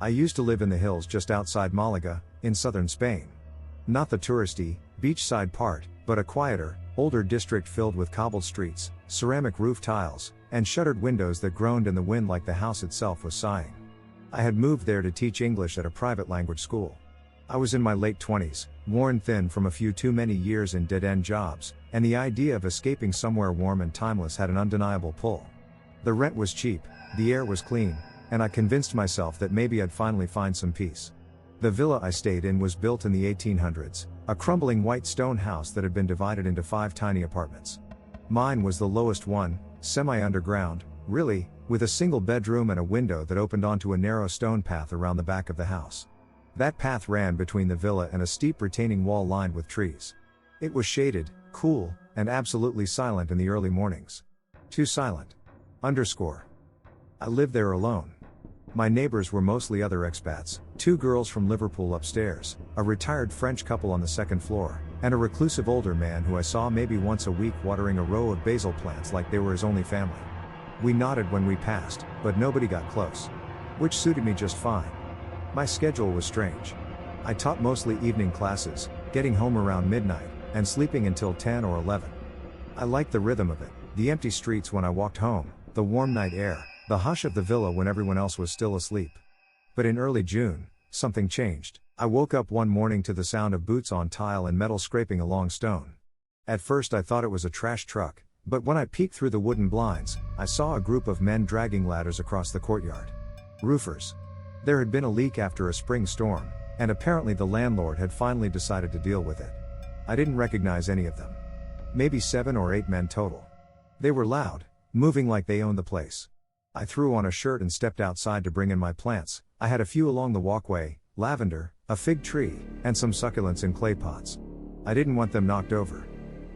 I used to live in the hills just outside Malaga, in southern Spain. Not the touristy, beachside part, but a quieter, older district filled with cobbled streets, ceramic roof tiles, and shuttered windows that groaned in the wind like the house itself was sighing. I had moved there to teach English at a private language school. I was in my late 20s, worn thin from a few too many years in dead-end jobs, and the idea of escaping somewhere warm and timeless had an undeniable pull. The rent was cheap, the air was clean, and I convinced myself that maybe I'd finally find some peace. The villa I stayed in was built in the 1800s, a crumbling white stone house that had been divided into 5 tiny apartments. Mine was the lowest one, semi-underground, really, with a single bedroom and a window that opened onto a narrow stone path around the back of the house. That path ran between the villa and a steep retaining wall lined with trees. It was shaded, cool, and absolutely silent in the early mornings. Too silent. I lived there alone. My neighbors were mostly other expats, 2 girls from Liverpool upstairs, a retired French couple on the 2nd floor, and a reclusive older man who I saw maybe once a week watering a row of basil plants like they were his only family. We nodded when we passed, but nobody got close. Which suited me just fine. My schedule was strange. I taught mostly evening classes, getting home around midnight, and sleeping until 10 or 11. I liked the rhythm of it, the empty streets when I walked home, the warm night air, the hush of the villa when everyone else was still asleep. But in early June, something changed. I woke up one morning to the sound of boots on tile and metal scraping along stone. At first I thought it was a trash truck, but when I peeked through the wooden blinds, I saw a group of men dragging ladders across the courtyard. Roofers. There had been a leak after a spring storm, and apparently the landlord had finally decided to deal with it. I didn't recognize any of them. Maybe 7 or 8 men total. They were loud, moving like they owned the place. I threw on a shirt and stepped outside to bring in my plants. I had a few along the walkway, lavender, a fig tree, and some succulents in clay pots. I didn't want them knocked over.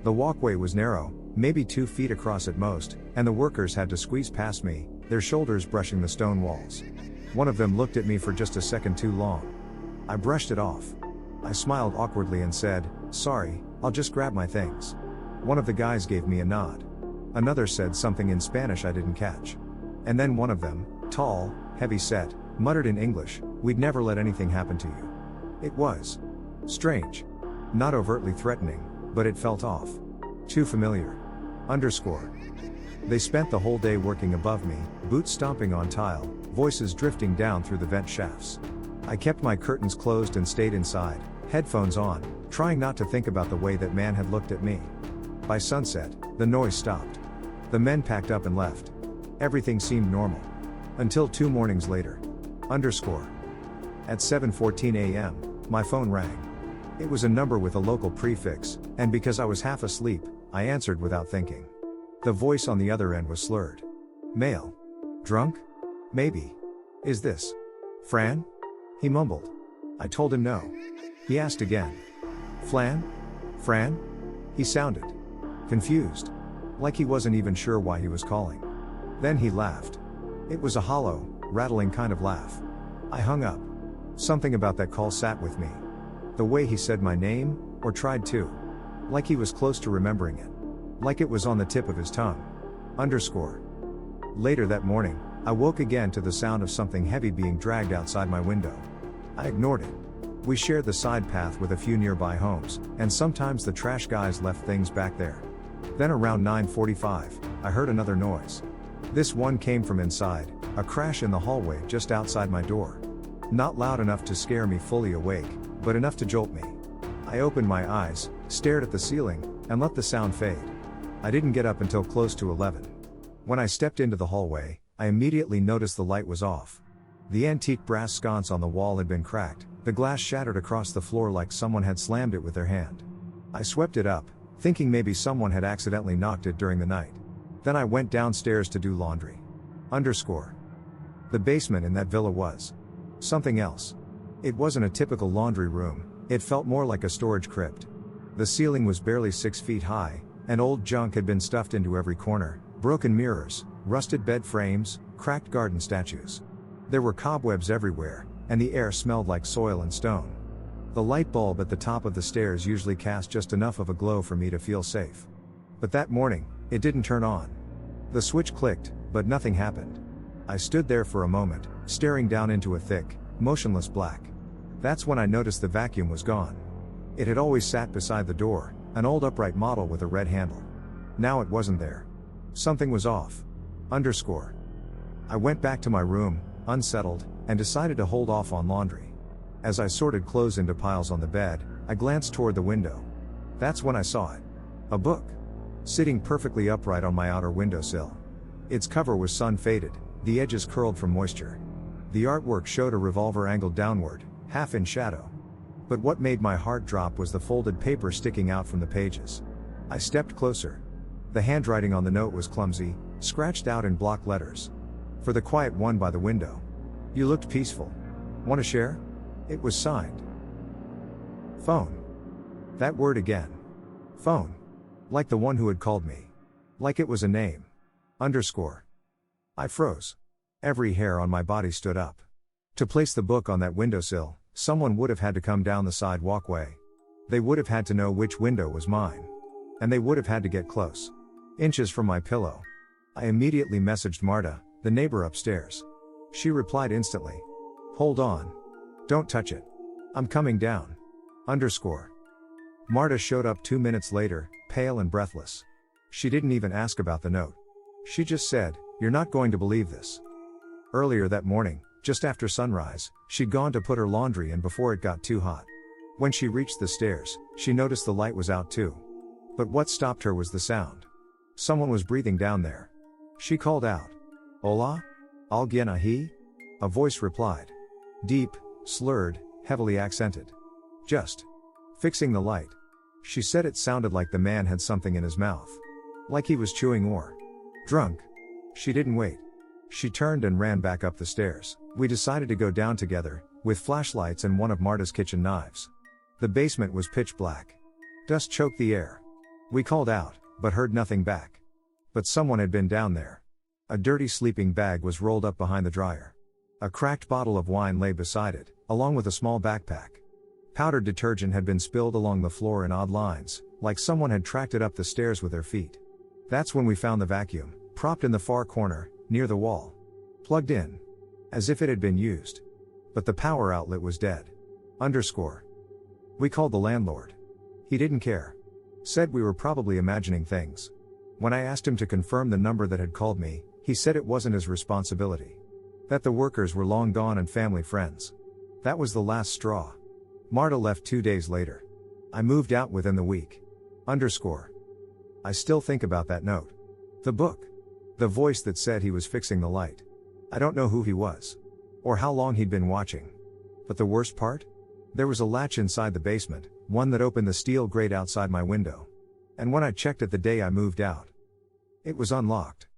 The walkway was narrow, maybe 2 feet across at most, and the workers had to squeeze past me, their shoulders brushing the stone walls. One of them looked at me for just a second too long. I brushed it off. I smiled awkwardly and said, "Sorry, I'll just grab my things." One of the guys gave me a nod. Another said something in Spanish I didn't catch. And then one of them, tall, heavy-set, muttered in English, "We'd never let anything happen to you." It was strange. Not overtly threatening, but it felt off. Too familiar. They spent the whole day working above me, boots stomping on tile, voices drifting down through the vent shafts. I kept my curtains closed and stayed inside, headphones on, trying not to think about the way that man had looked at me. By sunset, the noise stopped. The men packed up and left. Everything seemed normal. Until 2 mornings later. At 7:14 a.m., my phone rang. It was a number with a local prefix, and because I was half asleep, I answered without thinking. The voice on the other end was slurred. Male. Drunk? Maybe. Is this Fran? He mumbled. I told him no. He asked again. Fran? He sounded confused. Like he wasn't even sure why he was calling. Then he laughed. It was a hollow, rattling kind of laugh. I hung up. Something about that call sat with me. The way he said my name, or tried to. Like he was close to remembering it. Like it was on the tip of his tongue. Later that morning, I woke again to the sound of something heavy being dragged outside my window. I ignored it. We shared the side path with a few nearby homes, and sometimes the trash guys left things back there. Then around 9:45, I heard another noise. This one came from inside, a crash in the hallway just outside my door. Not loud enough to scare me fully awake, but enough to jolt me. I opened my eyes, stared at the ceiling, and let the sound fade. I didn't get up until close to 11. When I stepped into the hallway, I immediately noticed the light was off. The antique brass sconce on the wall had been cracked, the glass shattered across the floor like someone had slammed it with their hand. I swept it up, thinking maybe someone had accidentally knocked it during the night. Then I went downstairs to do laundry. The basement in that villa was something else. It wasn't a typical laundry room, it felt more like a storage crypt. The ceiling was barely 6 feet high, and old junk had been stuffed into every corner, broken mirrors, rusted bed frames, cracked garden statues. There were cobwebs everywhere, and the air smelled like soil and stone. The light bulb at the top of the stairs usually cast just enough of a glow for me to feel safe. But that morning, it didn't turn on. The switch clicked, but nothing happened. I stood there for a moment, staring down into a thick, motionless black. That's when I noticed the vacuum was gone. It had always sat beside the door, an old upright model with a red handle. Now it wasn't there. Something was off. Underscore. I went back to my room, unsettled, and decided to hold off on laundry. As I sorted clothes into piles on the bed, I glanced toward the window. That's when I saw it. A book. Sitting perfectly upright on my outer windowsill. Its cover was sun-faded, the edges curled from moisture. The artwork showed a revolver angled downward, half in shadow. But what made my heart drop was the folded paper sticking out from the pages. I stepped closer. The handwriting on the note was clumsy, scratched out in block letters. For the quiet one by the window. You looked peaceful. Want to share? It was signed. Phone. That word again. Phone. Like the one who had called me. Like it was a name. Underscore. I froze. Every hair on my body stood up. To place the book on that windowsill, someone would have had to come down the side walkway. They would have had to know which window was mine. And they would have had to get close. Inches from my pillow. I immediately messaged Marta, the neighbor upstairs. She replied instantly. Hold on. Don't touch it. I'm coming down. Underscore. Marta showed up 2 minutes later, pale and breathless. She didn't even ask about the note. She just said, "You're not going to believe this." Earlier that morning, just after sunrise, she'd gone to put her laundry in before it got too hot. When she reached the stairs, she noticed the light was out too. But what stopped her was the sound. Someone was breathing down there. She called out. Hola? ¿Alguien ahí? A voice replied. Deep, slurred, heavily accented. Just fixing the light. She said it sounded like the man had something in his mouth. Like he was chewing or drunk. She didn't wait. She turned and ran back up the stairs. We decided to go down together, with flashlights and one of Marta's kitchen knives. The basement was pitch black. Dust choked the air. We called out, but heard nothing back. But someone had been down there. A dirty sleeping bag was rolled up behind the dryer. A cracked bottle of wine lay beside it, along with a small backpack. Powdered detergent had been spilled along the floor in odd lines, like someone had tracked it up the stairs with their feet. That's when we found the vacuum, propped in the far corner, near the wall. Plugged in. As if it had been used. But the power outlet was dead. Underscore. We called the landlord. He didn't care. Said we were probably imagining things. When I asked him to confirm the number that had called me, he said it wasn't his responsibility. That the workers were long gone and family friends. That was the last straw. Marta left 2 days later. I moved out within the week. Underscore. I still think about that note. The book. The voice that said he was fixing the light. I don't know who he was. Or how long he'd been watching. But the worst part? There was a latch inside the basement, one that opened the steel grate outside my window. And when I checked it the day I moved out, it was unlocked.